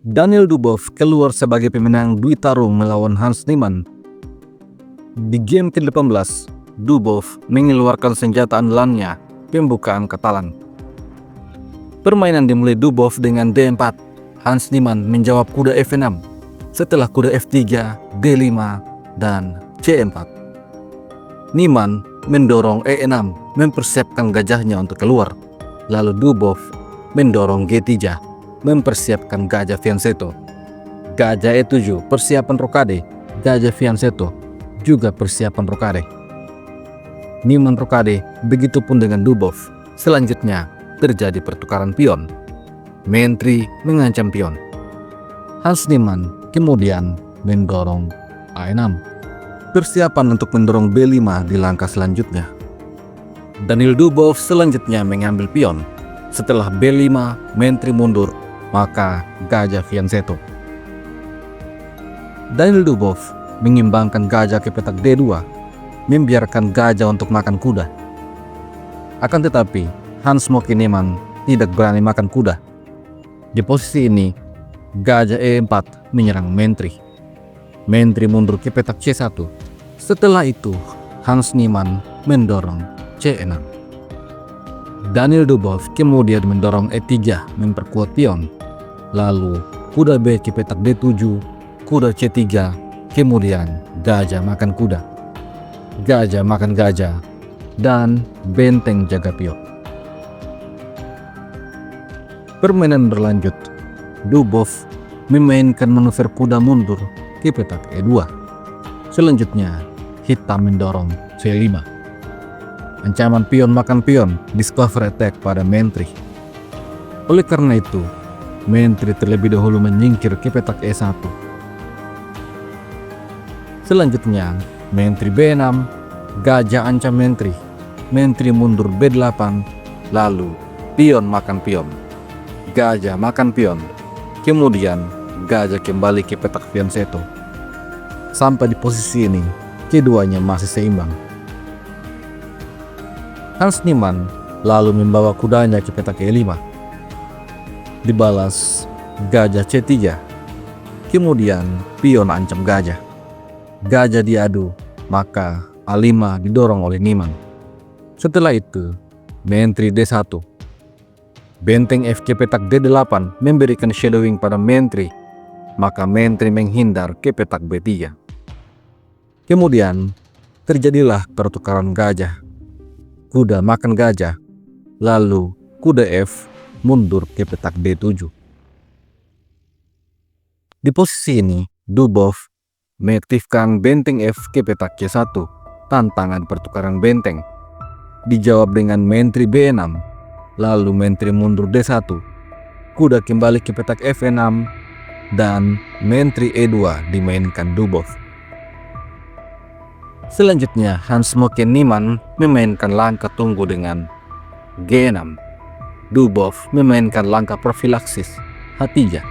Daniel Dubov keluar sebagai pemenang dui tarung melawan Hans Niemann. Di game ke-18, Dubov mengeluarkan senjata andalannya, pembukaan katalan. Permainan dimulai Dubov dengan D4. Hans Niemann menjawab kuda F6, setelah kuda F3, D5, dan C4. Niemann mendorong E6, mempersiapkan gajahnya untuk keluar. Lalu Dubov mendorong G3, mempersiapkan gajah fianchetto. Gajah E7, persiapan rokade. Gajah fianchetto juga persiapan rokade. Niemann rokade, begitupun dengan Dubov. Selanjutnya terjadi pertukaran pion. Mentri mengancam pion. Hans Niemann kemudian mendorong A6, persiapan untuk mendorong B5 di langkah selanjutnya. Daniel Dubov selanjutnya mengambil pion. Setelah B5, mentri mundur, maka gajah fianchetto. Daniel Dubov mengimbangkan gajah ke petak D2, membiarkan gajah untuk makan kuda. Akan tetapi, Hans Niemann tidak berani makan kuda. Di posisi ini, gajah E4 menyerang mentri. Mentri mundur ke petak C1. Setelah itu, Hans Niemann mendorong C6. Daniel Dubov kemudian mendorong E3, memperkuat pion. Lalu kuda B ke petak D7, kuda C3, kemudian gajah makan kuda. Gajah makan gajah, dan benteng jaga pion. Permainan berlanjut. Dubov memainkan manuver kuda mundur ke petak E2. Selanjutnya, hitam mendorong C5. Ancaman pion makan pion, discover attack pada mentri. Oleh karena itu, mentri terlebih dahulu menyingkir ke petak E1. Selanjutnya, mentri B6, gajah ancam mentri. Mentri mundur B8, lalu pion makan pion. Gajah makan pion. Kemudian, gajah kembali ke petak fianchetto. Sampai di posisi ini, keduanya masih seimbang. Hans Niemann lalu membawa kudanya ke petak E5. Dibalas gajah C3. Kemudian pion ancam gajah. Gajah diadu, maka A5 didorong oleh Niemann. Setelah itu, mentri D1. Benteng F ke petak D8 memberikan shadowing pada mentri, maka mentri menghindar ke petak B3. Kemudian, terjadilah pertukaran gajah. Kuda makan gajah, lalu kuda F mundur ke petak D7. Di posisi ini, Dubov mengaktifkan benteng F ke petak C1, tantangan pertukaran benteng. Dijawab dengan mentri B6, lalu mentri mundur D1, kuda kembali ke petak F6, dan mentri E2 dimainkan Dubov. Selanjutnya, Hans Niemann memainkan langkah tunggu dengan G6. Dubov memainkan langkah profilaksis H3.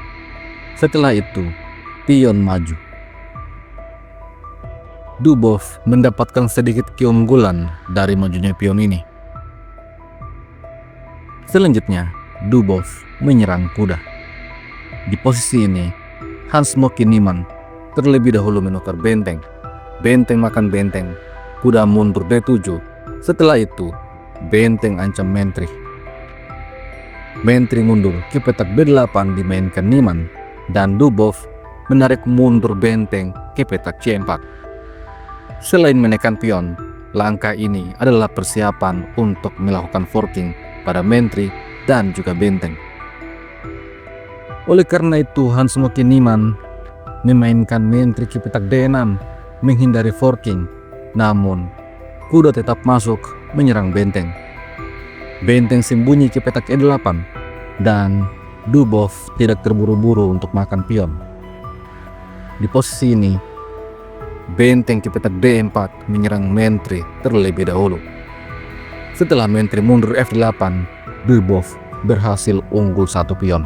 Setelah itu, pion maju. Dubov mendapatkan sedikit keunggulan dari majunya pion ini. Selanjutnya, Dubov menyerang kuda. Di posisi ini, Hans Niemann terlebih dahulu menukar benteng. Benteng makan benteng, kuda mundur D7. Setelah itu, benteng ancam mentri. Mentri mundur ke petak B8 dimainkan Niemann, dan Dubov menarik mundur benteng ke petak C4. Selain menekan pion, langkah ini adalah persiapan untuk melakukan forking pada mentri dan juga benteng. Oleh karena itu, Hans Niemann memainkan mentri ke petak D6, menghindari forking, namun kuda tetap masuk menyerang benteng. Benteng sembunyi ke petak E8, dan Dubov tidak terburu-buru untuk makan pion. Di posisi ini, benteng ke petak D4 menyerang mentri terlebih dahulu. Setelah mentri mundur F8, Dubov berhasil unggul satu pion.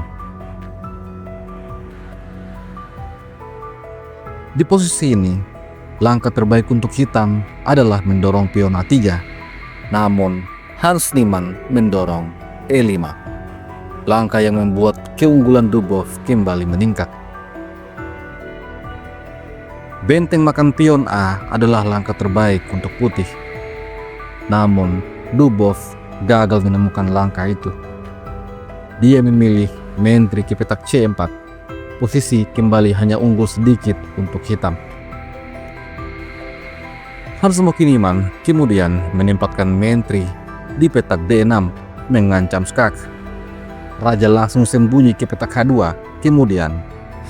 Di posisi ini, langkah terbaik untuk hitam adalah mendorong pion A3. Namun, Hans Niemann mendorong E5. langkah yang membuat keunggulan Dubov kembali meningkat. Benteng makan pion A adalah langkah terbaik untuk putih. Namun, Dubov gagal menemukan langkah itu. Dia memilih menteri ke petak C4. Posisi kembali hanya unggul sedikit untuk hitam. Hans Mokiniman kemudian menempatkan menteri di petak D6 mengancam skak. Raja langsung sembunyi ke petak H2, kemudian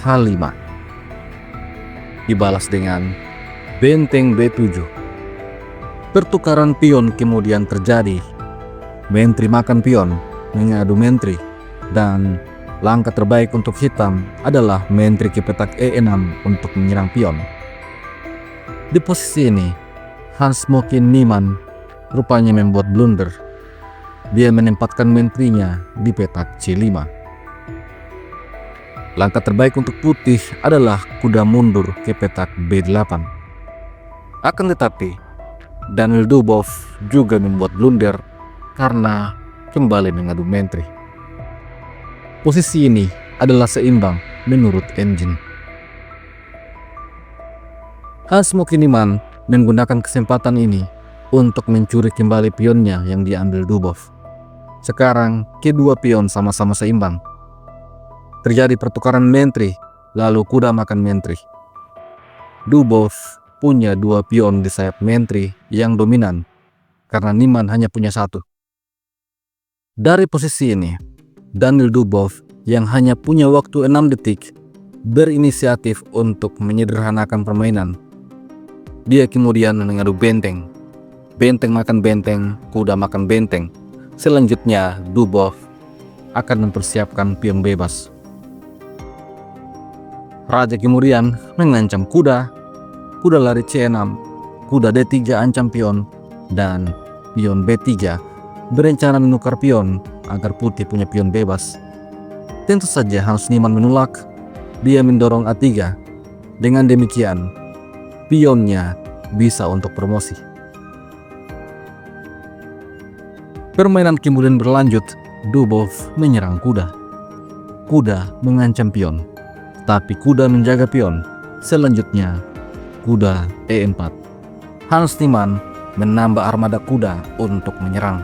H5. Dibalas dengan benteng B7. Pertukaran pion kemudian terjadi. Menteri makan pion mengadu menteri, dan langkah terbaik untuk hitam adalah menteri ke petak E6 untuk menyerang pion. Di posisi ini, Hans Mokiniman rupanya membuat blunder. Dia menempatkan menterinya di petak C5. Langkah terbaik untuk putih adalah kuda mundur ke petak B8. Akan tetapi, Daniel Dubov juga membuat blunder karena kembali mengadu menteri. Posisi ini adalah seimbang menurut engine. Hans Mokiniman menggunakan kesempatan ini untuk mencuri kembali pionnya yang diambil Dubov. Sekarang kedua pion sama-sama seimbang. Terjadi pertukaran menteri, lalu kuda makan menteri. Dubov punya dua pion di sayap menteri yang dominan, karena Niemann hanya punya satu. Dari posisi ini, Daniel Dubov yang hanya punya waktu 6 detik berinisiatif untuk menyederhanakan permainan. Dia kemudian mengadu benteng. Benteng makan benteng, kuda makan benteng. Selanjutnya, Dubov akan mempersiapkan pion bebas. Raja kemudian mengancam kuda. Kuda lari C6, kuda D3 ancam pion, dan pion B3 berencana menukar pion agar putih punya pion bebas. Tentu saja Hans Niemann menolak. Dia mendorong A3. Dengan demikian, pionnya bisa untuk promosi. Permainan kemudian berlanjut. Dubov menyerang kuda. Kuda mengancam pion, tapi kuda menjaga pion. Selanjutnya, kuda E4. Hans Niemann menambah armada kuda untuk menyerang.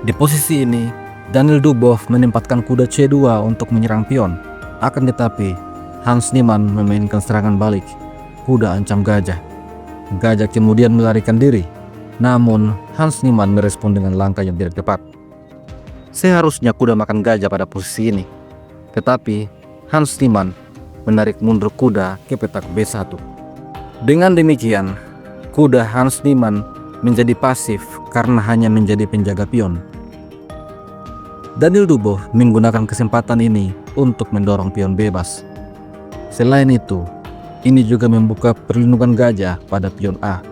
Di posisi ini, Daniel Dubov menempatkan kuda C2 untuk menyerang pion. Akan tetapi, Hans Niemann memainkan serangan balik. Kuda ancam gajah. Gajah kemudian melarikan diri. Namun, Hans Niemann merespon dengan langkah yang tidak tepat. Seharusnya kuda makan gajah pada posisi ini. Tetapi, Hans Niemann menarik mundur kuda ke petak B1. Dengan demikian, kuda Hans Niemann menjadi pasif karena hanya menjadi penjaga pion. Daniel Dubov menggunakan kesempatan ini untuk mendorong pion bebas. Selain itu, ini juga membuka perlindungan gajah pada pion A.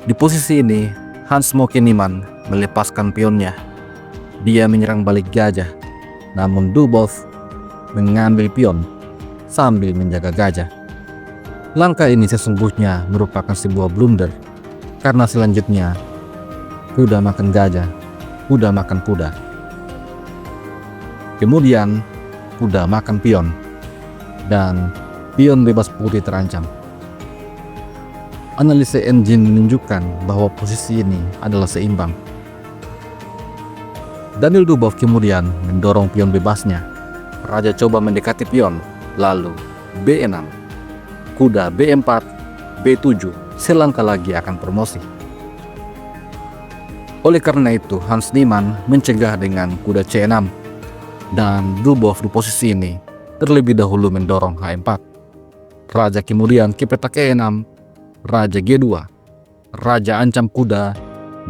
Di posisi ini, Hans Mokiniman melepaskan pionnya. Dia menyerang balik gajah, namun Dubov mengambil pion sambil menjaga gajah. Langkah ini sesungguhnya merupakan sebuah blunder, karena selanjutnya kuda makan gajah, kuda makan kuda. Kemudian kuda makan pion, dan pion bebas putih terancam. Analisa engine menunjukkan bahwa posisi ini adalah seimbang. Daniel Dubov kemudian mendorong pion bebasnya. Raja coba mendekati pion, lalu B6. Kuda B4, B7, selangkah lagi akan promosi. Oleh karena itu, Hans Niemann mencegah dengan kuda C6, dan Dubov di posisi ini terlebih dahulu mendorong H4. Raja kemudian ke petak E6, Raja G2, Raja ancam kuda,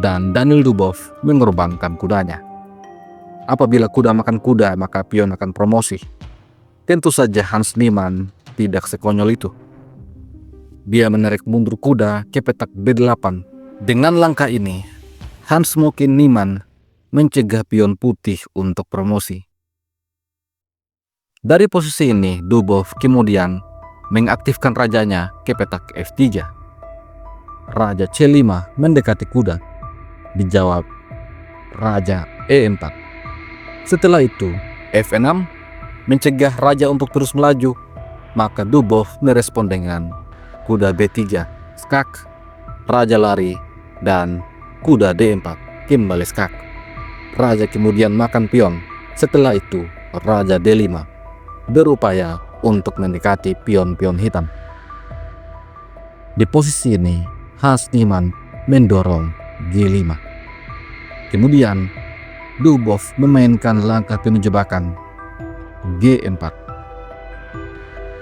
dan Daniel Dubov mengorbankan kudanya. Apabila kuda makan kuda, maka pion akan promosi. Tentu saja Hans Niemann tidak sekonyol itu. Dia menarik mundur kuda ke petak B8. Dengan langkah ini, Hans Mokiniman mencegah pion putih untuk promosi. Dari posisi ini, Dubov kemudian mengaktifkan rajanya ke petak F3. Raja C5 mendekati kuda. Dijawab Raja E4. Setelah itu, F6 mencegah raja untuk terus melaju, maka Dubov merespon dengan kuda B3, skak, raja lari, dan kuda D4, kembali skak. Raja kemudian makan pion. Setelah itu, raja D5 berupaya untuk mendekati pion-pion hitam. Di posisi ini, Hans Niemann mendorong G5. Kemudian, Dubov memainkan langkah penuh jebakan G4.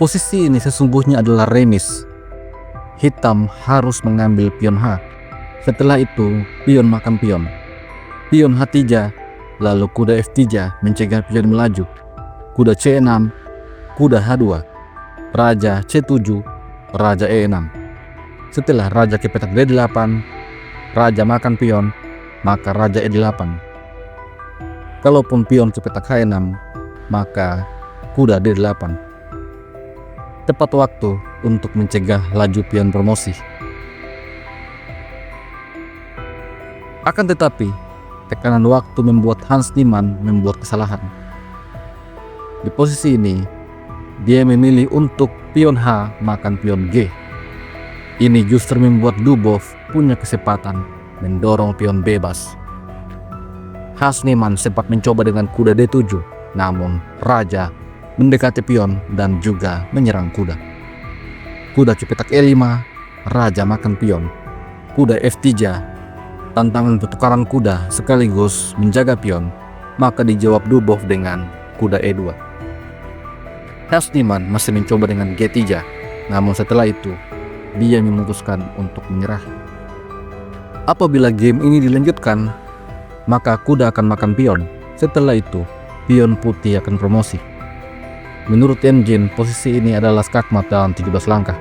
Posisi ini sesungguhnya adalah remis. Hitam harus mengambil pion H. Setelah itu, pion makan pion. Pion H3, lalu kuda F3 mencegah pion melaju. Kuda C6, kuda H2, raja C7, raja E6. Setelah raja ke petak D8, raja makan pion, maka raja E8. Kalaupun pion ke petak H6, maka kuda D8. Tepat waktu untuk mencegah laju pion promosi. Akan tetapi, tekanan waktu membuat Hans Niemann membuat kesalahan. Di posisi ini, dia memilih untuk pion H makan pion G. Ini justru membuat Dubov punya kesempatan mendorong pion bebas. Hans Niemann sempat mencoba dengan kuda D7, namun raja mendekati pion dan juga menyerang kuda. Kuda ke petak E5, raja makan pion. Kuda F3, tantangan pertukaran kuda sekaligus menjaga pion, maka dijawab Dubov dengan kuda E2. Hans Niemann masih mencoba dengan G3, namun setelah itu dia memutuskan untuk menyerah. Apabila game ini dilanjutkan, maka kuda akan makan pion. Setelah itu, pion putih akan promosi. Menurut engine, posisi ini adalah skakmat dalam 17 langkah.